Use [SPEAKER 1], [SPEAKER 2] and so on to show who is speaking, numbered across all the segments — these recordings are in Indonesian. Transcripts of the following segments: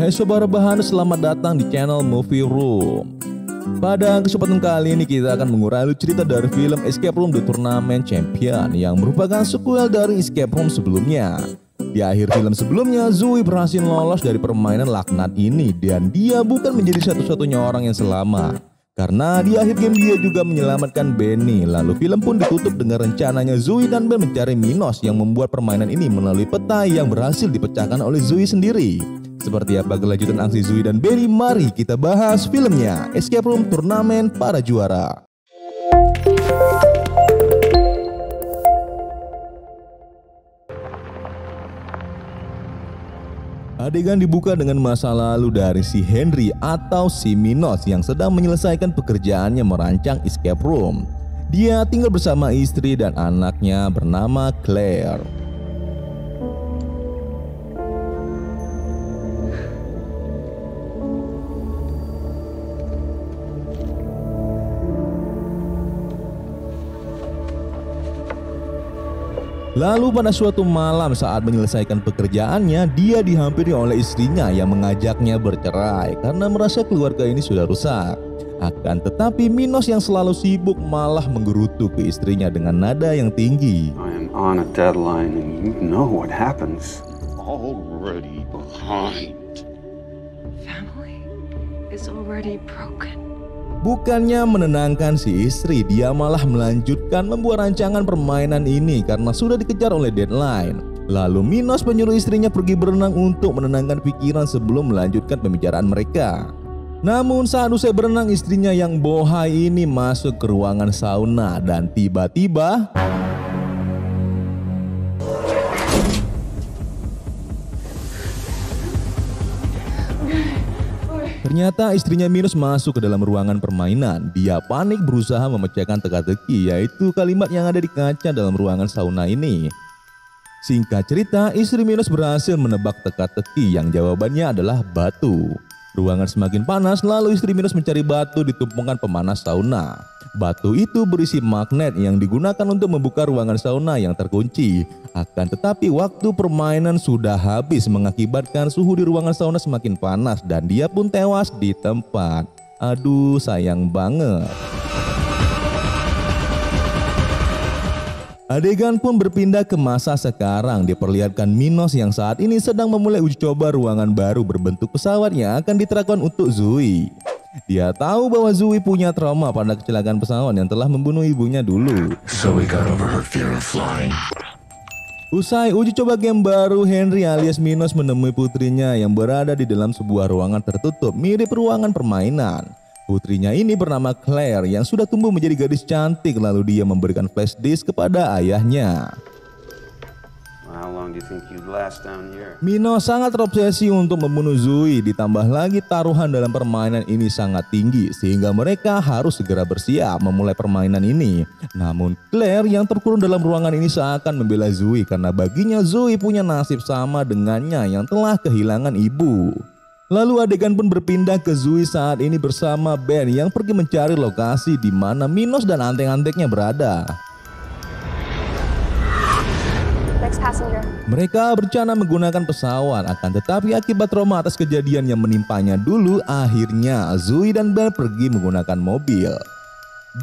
[SPEAKER 1] Hai Sobat Rebahan, selamat datang di channel Movie Room. Pada kesempatan kali ini kita akan mengurai cerita dari film Escape Room The Tournament Champion yang merupakan sequel dari Escape Room sebelumnya. Di akhir film sebelumnya, Zoe berhasil lolos dari permainan laknat ini dan dia bukan menjadi satu-satunya orang yang selamat. Karena di akhir game dia juga menyelamatkan Benny. Lalu film pun ditutup dengan rencananya Zoe dan Ben mencari Minos yang membuat permainan ini melalui peta yang berhasil dipecahkan oleh Zoe sendiri. Seperti apa kelanjutan aksi Zoe dan Benny? Mari kita bahas filmnya Escape Room Turnamen Para Juara. Adegan dibuka dengan masa lalu dari si Henry atau si Minos yang sedang menyelesaikan pekerjaannya merancang escape room. Dia tinggal bersama istri dan anaknya bernama Claire. Lalu pada suatu malam saat menyelesaikan pekerjaannya, dia dihampiri oleh istrinya yang mengajaknya bercerai karena merasa keluarga ini sudah rusak. Akan tetapi Minos yang selalu sibuk malah menggerutu ke istrinya dengan nada yang tinggi.
[SPEAKER 2] I am on a deadline and you know what happens.
[SPEAKER 3] Already behind.
[SPEAKER 4] Family is already broken.
[SPEAKER 1] Bukannya menenangkan si istri, dia malah melanjutkan membuat rancangan permainan ini karena sudah dikejar oleh deadline. Lalu Minos menyuruh istrinya pergi berenang untuk menenangkan pikiran sebelum melanjutkan pembicaraan mereka. Namun saat usai berenang, istrinya yang bohai ini masuk ke ruangan sauna dan tiba-tiba ternyata istrinya Minos masuk ke dalam ruangan permainan. Dia panik berusaha memecahkan teka-teki, yaitu kalimat yang ada di kaca dalam ruangan sauna ini. Singkat cerita, istri Minos berhasil menebak teka-teki yang jawabannya adalah batu. Ruangan semakin panas, lalu istri Minos mencari batu di tumpukan pemanas sauna. Batu itu berisi magnet yang digunakan untuk membuka ruangan sauna yang terkunci. Akan tetapi waktu permainan sudah habis mengakibatkan suhu di ruangan sauna semakin panas dan dia pun tewas di tempat. Aduh, sayang banget. Adegan pun berpindah ke masa sekarang. Diperlihatkan Minos yang saat ini sedang memulai uji coba ruangan baru berbentuk pesawat yang akan diterapkan untuk Zoe. Dia tahu bahwa Zoe punya trauma pada kecelakaan pesawat yang telah membunuh ibunya dulu.
[SPEAKER 3] Zoe got over her fear of flying.
[SPEAKER 1] Usai uji coba game baru, Henry alias Minos menemui putrinya yang berada di dalam sebuah ruangan tertutup mirip ruangan permainan. Putrinya ini bernama Claire yang sudah tumbuh menjadi gadis cantik, lalu dia memberikan flash disk kepada ayahnya.
[SPEAKER 2] How long do you think you'd last down here?
[SPEAKER 1] Minos sangat terobsesi untuk membunuh Zoe, ditambah lagi taruhan dalam permainan ini sangat tinggi sehingga mereka harus segera bersiap memulai permainan ini. Namun Claire yang terkurung dalam ruangan ini seakan membela Zoe karena baginya Zoe punya nasib sama dengannya yang telah kehilangan ibu. Lalu adegan pun berpindah ke Zoe saat ini bersama Ben yang pergi mencari lokasi di mana Minos dan antek-anteknya berada. Mereka berencana menggunakan pesawat, akan tetapi akibat trauma atas kejadian yang menimpanya dulu, akhirnya Zoe dan Ben pergi menggunakan mobil.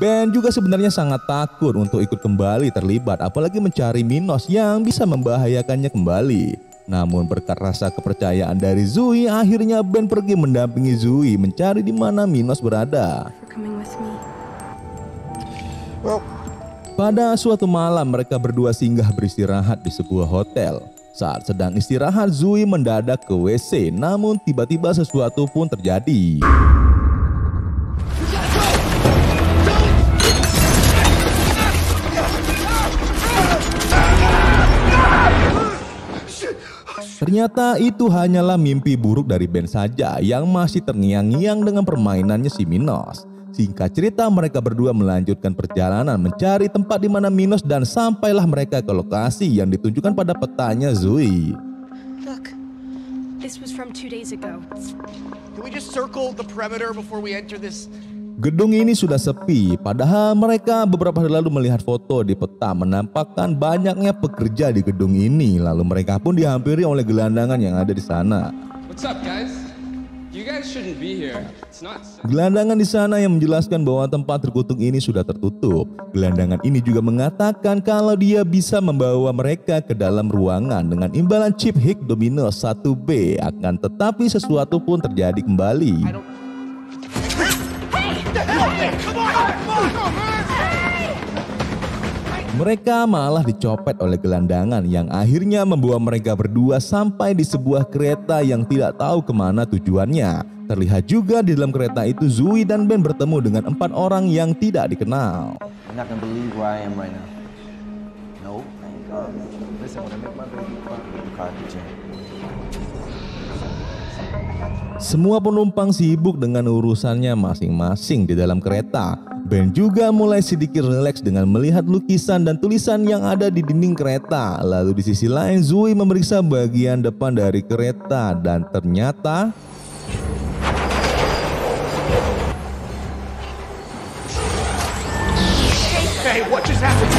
[SPEAKER 1] Ben juga sebenarnya sangat takut untuk ikut kembali terlibat, apalagi mencari Minos yang bisa membahayakannya kembali. Namun berkat rasa kepercayaan dari Zoe, akhirnya Ben pergi mendampingi Zoe mencari di mana Minos berada. Pada suatu malam mereka berdua singgah beristirahat di sebuah hotel. Saat sedang istirahat, Zoe mendadak ke WC, namun tiba-tiba sesuatu pun terjadi. Ternyata itu hanyalah mimpi buruk dari Ben saja yang masih terngiang-ngiang dengan permainannya si Minos. Singkat cerita, mereka berdua melanjutkan perjalanan mencari tempat di mana Minos dan sampailah mereka ke lokasi yang ditunjukkan pada petanya Zoe.
[SPEAKER 4] Look, this was from 2 days ago.
[SPEAKER 5] Can we just circle the perimeter before we enter this?
[SPEAKER 1] Gedung ini sudah sepi, padahal mereka beberapa hari lalu melihat foto di peta menampakkan banyaknya pekerja di gedung ini. Lalu mereka pun dihampiri oleh gelandangan yang ada di sana.
[SPEAKER 5] What's up, guys?
[SPEAKER 6] You guys shouldn't be here. It's not safe.
[SPEAKER 1] Gelandangan di sana yang menjelaskan bahwa tempat terkutuk ini sudah tertutup. Gelandangan ini juga mengatakan kalau dia bisa membawa mereka ke dalam ruangan dengan imbalan chip Higgs Dominus 1B, akan tetapi sesuatu pun terjadi kembali. Mereka malah dicopet oleh gelandangan yang akhirnya membawa mereka berdua sampai di sebuah kereta yang tidak tahu kemana tujuannya. Terlihat juga di dalam kereta itu Zoe dan Ben bertemu dengan 4 orang yang tidak dikenal.
[SPEAKER 7] You're not gonna believe where I am right now. No, thank God. Listen, when I make my baby cry,
[SPEAKER 1] Semua penumpang sibuk dengan urusannya masing-masing di dalam kereta. Ben juga mulai sedikit rileks dengan melihat lukisan dan tulisan yang ada di dinding kereta. Lalu di sisi lain Zoe memeriksa bagian depan dari kereta dan ternyata
[SPEAKER 5] Hey, what just happened?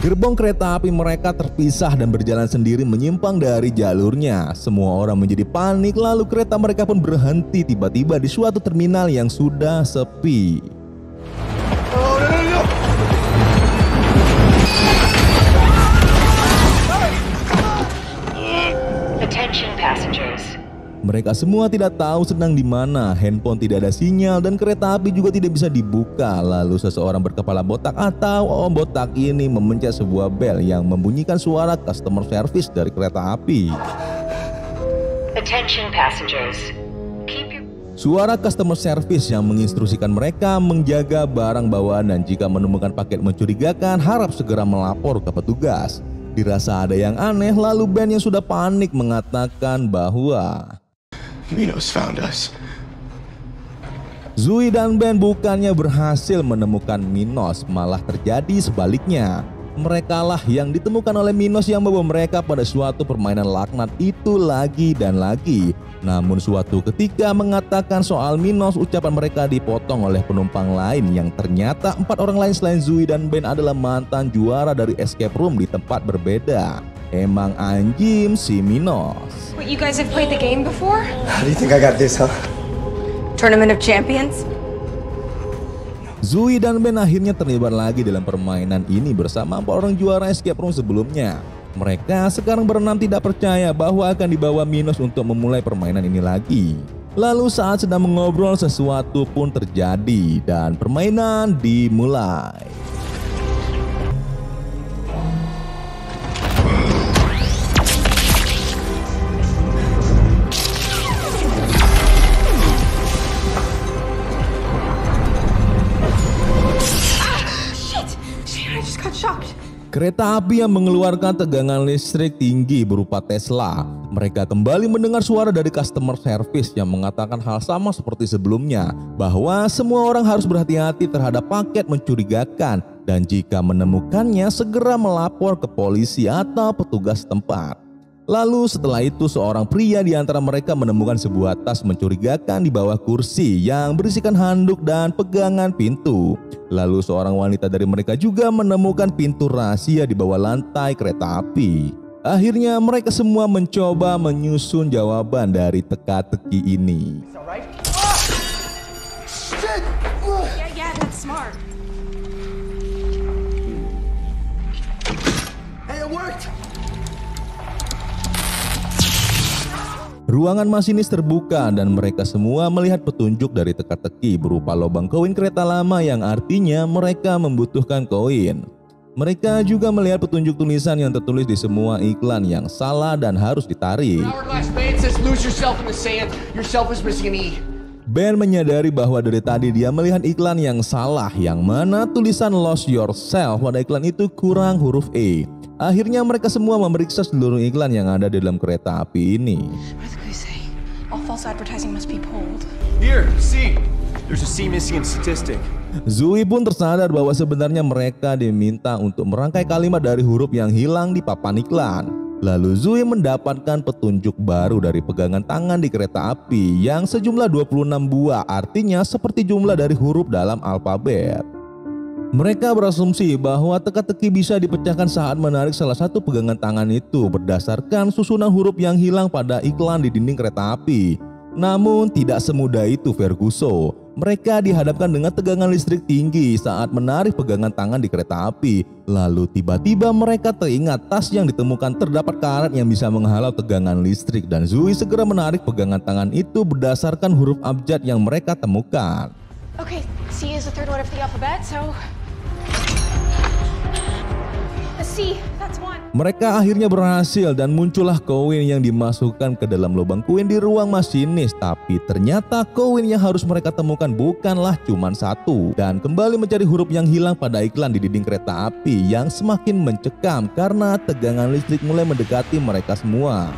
[SPEAKER 1] gerbong kereta api mereka terpisah dan berjalan sendiri menyimpang dari jalurnya. Semua orang menjadi panik, lalu kereta mereka pun berhenti tiba-tiba di suatu terminal yang sudah sepi.
[SPEAKER 5] Oh, no.
[SPEAKER 8] Attention passengers.
[SPEAKER 1] Mereka semua tidak tahu sedang di mana, handphone tidak ada sinyal dan kereta api juga tidak bisa dibuka. Lalu seseorang berkepala botak atau om botak ini memencet sebuah bel yang membunyikan suara customer service dari kereta api.
[SPEAKER 8] Attention passengers. Keep your
[SPEAKER 1] Suara customer service yang menginstruksikan mereka menjaga barang bawaan dan jika menemukan paket mencurigakan harap segera melapor ke petugas. Dirasa ada yang aneh, lalu Ben yang sudah panik mengatakan bahwa
[SPEAKER 3] Minos found us.
[SPEAKER 1] Zoe dan Ben bukannya berhasil menemukan Minos, malah terjadi sebaliknya. Merekalah yang ditemukan oleh Minos yang membawa mereka pada suatu permainan laknat itu lagi dan lagi. Namun suatu ketika mengatakan soal Minos, ucapan mereka dipotong oleh penumpang lain yang ternyata 4 orang lain selain Zoe dan Ben adalah mantan juara dari escape room di tempat berbeda. Emang anjing si Minos.
[SPEAKER 4] What, you guys have played the game before?
[SPEAKER 7] How do you think I got this, huh?
[SPEAKER 4] Tournament of Champions?
[SPEAKER 1] Zoe dan Ben akhirnya terlibat lagi dalam permainan ini bersama 4 orang juara escape room sebelumnya. Mereka sekarang berenam tidak percaya bahwa akan dibawa Minos untuk memulai permainan ini lagi. Lalu saat sedang mengobrol sesuatu pun terjadi dan permainan dimulai.
[SPEAKER 4] I just got shocked.
[SPEAKER 1] Kereta api yang mengeluarkan tegangan listrik tinggi berupa Tesla. Mereka kembali mendengar suara dari customer service yang mengatakan hal sama seperti sebelumnya, bahwa semua orang harus berhati-hati terhadap paket mencurigakan dan jika menemukannya segera melapor ke polisi atau petugas tempat. Lalu setelah itu seorang pria di antara mereka menemukan sebuah tas mencurigakan di bawah kursi yang berisikan handuk dan pegangan pintu. Lalu seorang wanita dari mereka juga menemukan pintu rahasia di bawah lantai kereta api. Akhirnya mereka semua mencoba menyusun jawaban dari teka-teki ini.
[SPEAKER 4] Yeah, that's smart.
[SPEAKER 5] Hey, it worked.
[SPEAKER 1] Ruangan masinis terbuka dan mereka semua melihat petunjuk dari teka-teki berupa lubang koin kereta lama yang artinya mereka membutuhkan koin. Mereka juga melihat petunjuk tulisan yang tertulis di semua iklan yang salah dan harus ditarik.
[SPEAKER 5] Hourglass man says lose yourself in the sand. Yourself is missing an E.
[SPEAKER 1] Ben menyadari bahwa dari tadi dia melihat iklan yang salah, yang mana tulisan Lose Yourself pada iklan itu kurang huruf E. Akhirnya mereka semua memeriksa seluruh iklan yang ada di dalam kereta api ini.
[SPEAKER 4] What did they say? All false advertising must be pulled.
[SPEAKER 6] Here, see. There's a C missing in statistic.
[SPEAKER 1] Zoe pun tersadar bahwa sebenarnya mereka diminta untuk merangkai kalimat dari huruf yang hilang di papan iklan. Lalu Zoe mendapatkan petunjuk baru dari pegangan tangan di kereta api yang sejumlah 26 buah, artinya seperti jumlah dari huruf dalam alfabet. Mereka berasumsi bahwa teka-teki bisa dipecahkan saat menarik salah satu pegangan tangan itu berdasarkan susunan huruf yang hilang pada iklan di dinding kereta api. Namun tidak semudah itu Ferguson. Mereka dihadapkan dengan tegangan listrik tinggi saat menarik pegangan tangan di kereta api. Lalu tiba-tiba mereka teringat tas yang ditemukan terdapat karet yang bisa menghalau tegangan listrik, dan Zoe segera menarik pegangan tangan itu berdasarkan huruf abjad yang mereka temukan.
[SPEAKER 4] Okay, C is the third letter of the alphabet, so... A C, that's one.
[SPEAKER 1] Mereka akhirnya berhasil dan muncullah koin yang dimasukkan ke dalam lubang koin di ruang masinis. Tapi ternyata koin yang harus mereka temukan bukanlah cuma satu. Dan kembali mencari huruf yang hilang pada iklan di dinding kereta api yang semakin mencekam karena tegangan listrik mulai mendekati mereka semua.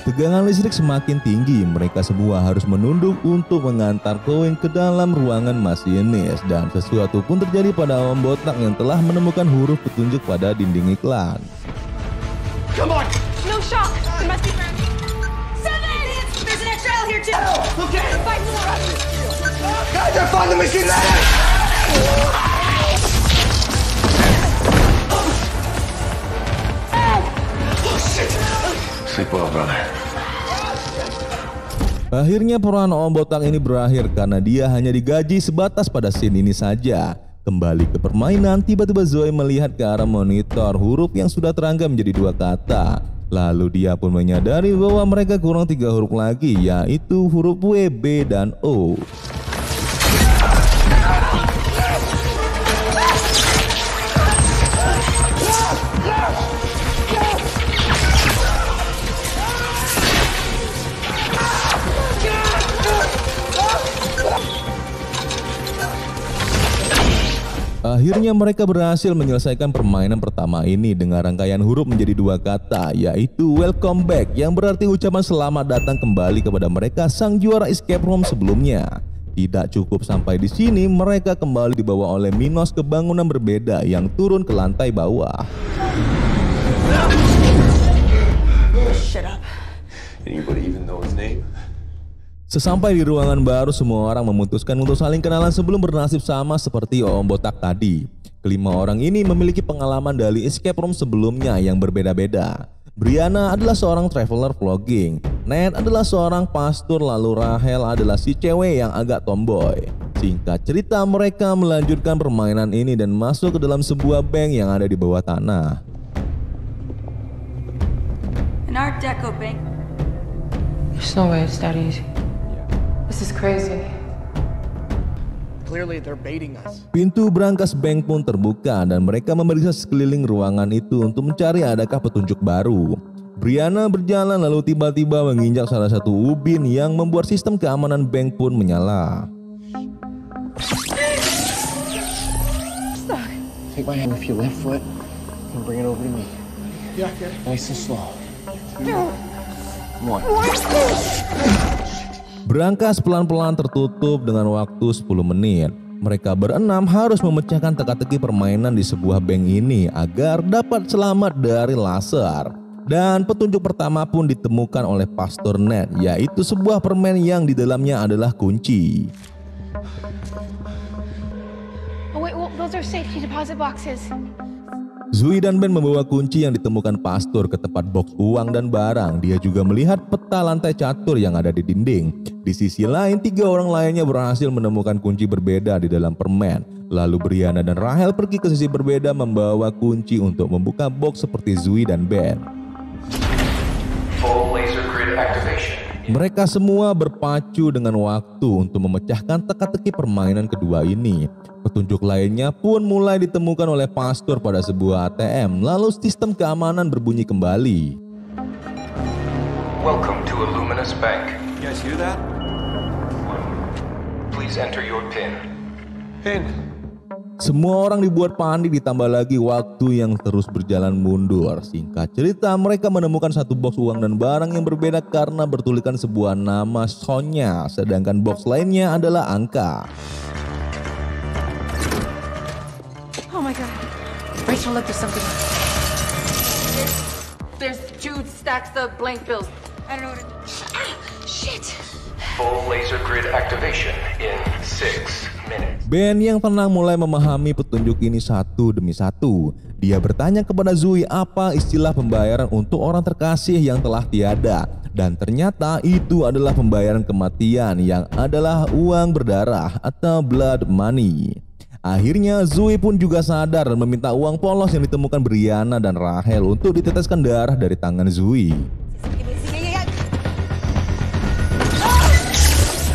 [SPEAKER 1] Tegangan listrik semakin tinggi, mereka semua harus menunduk untuk mengantar koin ke dalam ruangan masinis, dan sesuatu pun terjadi pada Om Botak yang telah menemukan huruf petunjuk pada dinding iklan.
[SPEAKER 5] Come on!
[SPEAKER 4] No shock! It must be from... 7! There's an extra L here too!
[SPEAKER 5] Okay!
[SPEAKER 4] 5 more!
[SPEAKER 5] Guys, I found the machine letter!
[SPEAKER 3] Sleep well, brother.
[SPEAKER 1] Akhirnya peran Om Botak ini berakhir karena dia hanya digaji sebatas pada scene ini saja. Kembali ke permainan, tiba-tiba Zoe melihat ke arah monitor huruf yang sudah terangga menjadi 2 kata. Lalu dia pun menyadari bahwa mereka kurang 3 huruf lagi, yaitu huruf W, B, dan O. Akhirnya mereka berhasil menyelesaikan permainan pertama ini dengan rangkaian huruf menjadi 2 kata, yaitu welcome back, yang berarti ucapan selamat datang kembali kepada mereka sang juara escape room sebelumnya. Tidak cukup sampai di sini, mereka kembali dibawa oleh Minos ke bangunan berbeda yang turun ke lantai bawah.
[SPEAKER 5] Shut up.
[SPEAKER 6] Anybody even know his name?
[SPEAKER 1] Sesampai di ruangan baru, semua orang memutuskan untuk saling kenalan sebelum bernasib sama seperti Om Botak tadi. Kelima orang ini memiliki pengalaman dari escape room sebelumnya yang berbeda-beda. Brianna adalah seorang traveler vlogging, Ned adalah seorang pastor, lalu Rahel adalah si cewek yang agak tomboy. Singkat cerita, mereka melanjutkan permainan ini dan masuk ke dalam sebuah bank yang ada di bawah tanah.
[SPEAKER 9] An Art Deco bank.
[SPEAKER 10] There's no way it's that easy. This is crazy.
[SPEAKER 5] Clearly they're baiting us.
[SPEAKER 1] Pintu brankas bank pun terbuka dan mereka memeriksa sekeliling ruangan itu untuk mencari adakah petunjuk baru. Brianna berjalan lalu tiba-tiba menginjak salah satu ubin yang membuat sistem keamanan bank pun menyala.
[SPEAKER 3] Take my hand with your left foot and bring it over to me.
[SPEAKER 5] Yeah, okay.
[SPEAKER 3] Nice and slow. Come on.
[SPEAKER 1] Brankas pelan-pelan tertutup dengan waktu 10 menit. Mereka berenam harus memecahkan teka-teki permainan di sebuah bank ini agar dapat selamat dari laser. Dan petunjuk pertama pun ditemukan oleh Pastor Ned, yaitu sebuah permen yang di dalamnya adalah kunci.
[SPEAKER 4] Oh wait, well, those are safety deposit boxes.
[SPEAKER 1] Zoe dan Ben membawa kunci yang ditemukan Pastor ke tempat box uang dan barang. Dia juga melihat peta lantai catur yang ada di dinding. Di sisi lain, 3 orang lainnya berhasil menemukan kunci berbeda di dalam permen. Lalu Brianna dan Rahel pergi ke sisi berbeda membawa kunci untuk membuka box seperti Zoe dan Ben.
[SPEAKER 6] Full laser grid activation.
[SPEAKER 1] Mereka semua berpacu dengan waktu untuk memecahkan teka-teki permainan kedua ini. Petunjuk lainnya pun mulai ditemukan oleh Pastor pada sebuah ATM, lalu sistem keamanan berbunyi kembali.
[SPEAKER 6] Welcome to Illuminous Bank. You guys hear that? Please enter your PIN. PIN.
[SPEAKER 1] Semua orang dibuat panik, ditambah lagi waktu yang terus berjalan mundur. Singkat cerita, mereka menemukan satu box uang dan barang yang berbeda karena bertuliskan sebuah nama Sonya, sedangkan box lainnya adalah angka.
[SPEAKER 4] Oh my god. Rachel, look, there's something.
[SPEAKER 10] There's 2 stacks of blank bills.
[SPEAKER 4] I don't know what it... Shit!
[SPEAKER 11] Full laser grid activation in 6 minutes.
[SPEAKER 1] Ben yang tenang mulai memahami petunjuk ini satu demi satu. Dia bertanya kepada Zoe apa istilah pembayaran untuk orang terkasih yang telah tiada. Dan ternyata itu adalah pembayaran kematian yang adalah uang berdarah atau blood money. Akhirnya Zoe pun juga sadar dan meminta uang polos yang ditemukan Brianna dan Rahel untuk diteteskan darah dari tangan Zoe.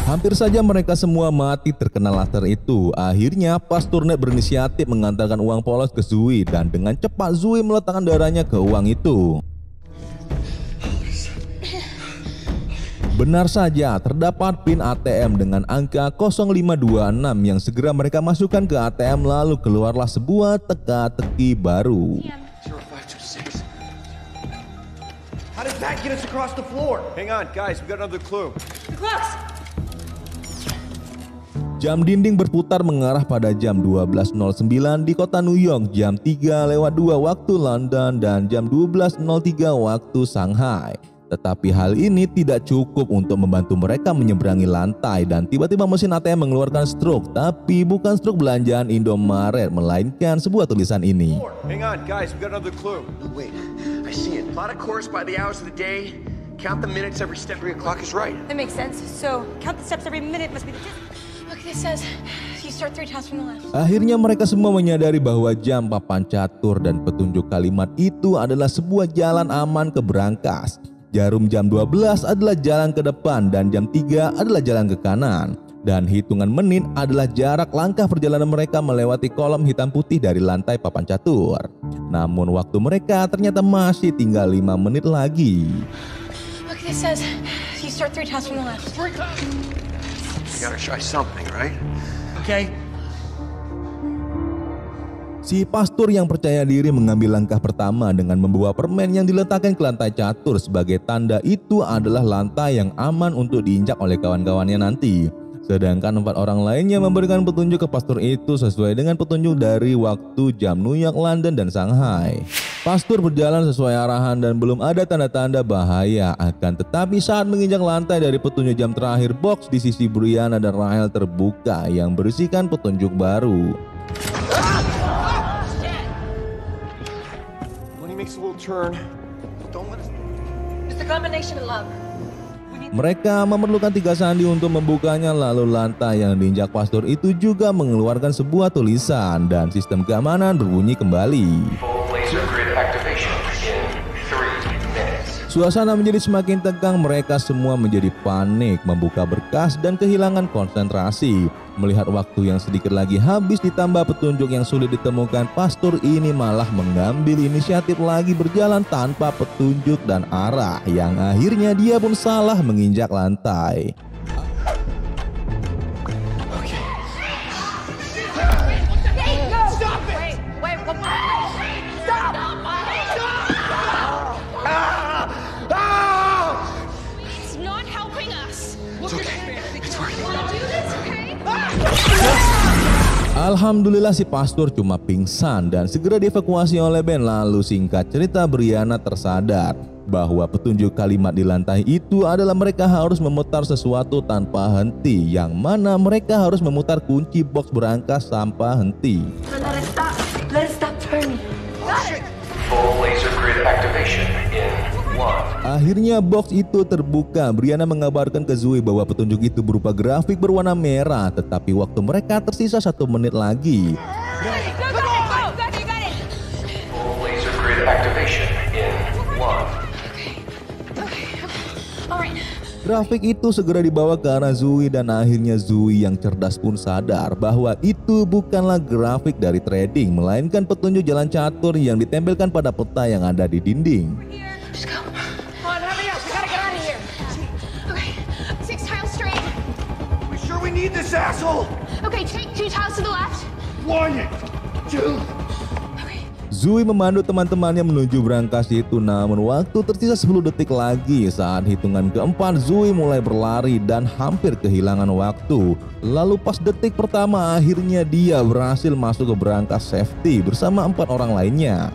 [SPEAKER 1] Hampir saja mereka semua mati terkena laser itu. Akhirnya Pastor Ned berinisiatif mengantarkan uang polos ke Zoe dan dengan cepat Zoe meletakkan darahnya ke uang itu. Benar saja, terdapat pin ATM dengan angka 0526 yang segera mereka masukkan ke ATM, lalu keluarlah sebuah teka-teki baru.
[SPEAKER 6] 0526.
[SPEAKER 5] How does that get us across the floor?
[SPEAKER 6] Hang on, guys, we got another clue.
[SPEAKER 4] The clocks!
[SPEAKER 1] Jam dinding berputar mengarah pada jam 12.09 di kota New York, jam 3:02 waktu London, dan jam 12.03 waktu Shanghai. Tetapi hal ini tidak cukup untuk membantu mereka menyeberangi lantai dan tiba-tiba mesin ATM mengeluarkan stroke, tapi bukan stroke belanjaan Indomaret, melainkan sebuah tulisan ini.
[SPEAKER 6] Hang on, guys, we got another clue.
[SPEAKER 5] No, wait. I see it. Plot a course by the hours of the day. Count the minutes every step.
[SPEAKER 6] 3 o'clock is right.
[SPEAKER 4] That makes sense. So, count the steps every minute must be the distance. Look, this says you start 3 times from the left.
[SPEAKER 1] Akhirnya mereka semua menyadari bahwa jam papan catur dan petunjuk kalimat itu adalah sebuah jalan aman ke berangkas. Jarum jam 12 adalah jalan ke depan dan jam 3 adalah jalan ke kanan. Dan hitungan menit adalah jarak langkah perjalanan mereka melewati kolom hitam putih dari lantai papan catur. Namun waktu mereka ternyata masih tinggal 5 menit lagi.
[SPEAKER 4] Look, this says you start 3 times from the left.
[SPEAKER 6] You gotta try something, right?
[SPEAKER 5] Okay.
[SPEAKER 1] Si pastor yang percaya diri mengambil langkah pertama dengan membawa permen yang diletakkan ke lantai catur sebagai tanda itu adalah lantai yang aman untuk diinjak oleh kawan-kawannya nanti. Sedangkan 4 orang lainnya memberikan petunjuk ke pastor itu sesuai dengan petunjuk dari waktu jam New York, London, dan Shanghai. Pastor berjalan sesuai arahan dan belum ada tanda-tanda bahaya. Akan tetapi saat menginjak lantai dari petunjuk jam terakhir, box di sisi Brianna dan Rahel terbuka yang berisikan petunjuk baru.
[SPEAKER 6] Makes a little turn. Don't let us...
[SPEAKER 10] It's the combination of love.
[SPEAKER 1] Mereka memerlukan 3 sandi untuk membukanya, lalu lantai yang diinjak pastor itu juga mengeluarkan sebuah tulisan dan sistem keamanan berbunyi kembali.
[SPEAKER 11] Full laser grid activation in 3 minutes.
[SPEAKER 1] Suasana menjadi semakin tegang, mereka semua menjadi panik, membuka berkas dan kehilangan konsentrasi. Melihat waktu yang sedikit lagi habis ditambah petunjuk yang sulit ditemukan, pastor ini malah mengambil inisiatif lagi berjalan tanpa petunjuk dan arah, yang akhirnya dia pun salah menginjak lantai. Alhamdulillah si pastor cuma pingsan dan segera dievakuasi oleh Ben. Lalu singkat cerita Brianna tersadar bahwa petunjuk kalimat di lantai itu adalah mereka harus memutar sesuatu tanpa henti, yang mana mereka harus memutar kunci box berangkas tanpa henti.
[SPEAKER 10] Let it stop turning.
[SPEAKER 11] Full laser grid activation in 1.
[SPEAKER 1] Akhirnya box itu terbuka. Brianna mengabarkan ke Zoe bahwa petunjuk itu berupa grafik berwarna merah, tetapi waktu mereka tersisa 1 menit lagi.
[SPEAKER 11] Full laser grid activation in 1.
[SPEAKER 1] Grafik itu segera dibawa ke arah Zoe dan akhirnya Zoe yang cerdas pun sadar bahwa itu bukanlah grafik dari trading, melainkan petunjuk jalan catur yang ditempelkan pada peta yang ada di dinding.
[SPEAKER 4] Just go. Come on, hurry up. We gotta get out of here. Okay, 6 tiles straight.
[SPEAKER 5] We sure we need this asshole?
[SPEAKER 4] Okay, take 2 tiles to the left.
[SPEAKER 5] 1, 2.
[SPEAKER 1] Zoe memandu teman-temannya menuju brankas itu, namun waktu tersisa 10 detik lagi. Saat hitungan keempat, Zoe mulai berlari dan hampir kehilangan waktu. Lalu pas detik pertama, akhirnya dia berhasil masuk ke brankas safety bersama 4 orang lainnya.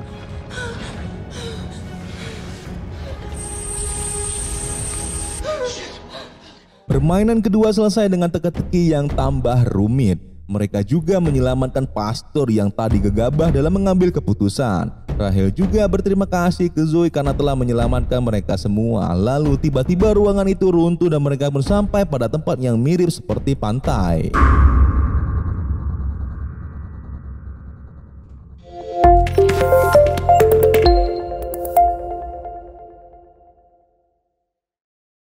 [SPEAKER 1] Permainan kedua selesai dengan teka-teki yang tambah rumit. Mereka juga menyelamatkan pastor yang tadi gegabah dalam mengambil keputusan. Rahel juga berterima kasih ke Zoe karena telah menyelamatkan mereka semua. Lalu tiba-tiba ruangan itu runtuh dan mereka pun sampai pada tempat yang mirip seperti pantai.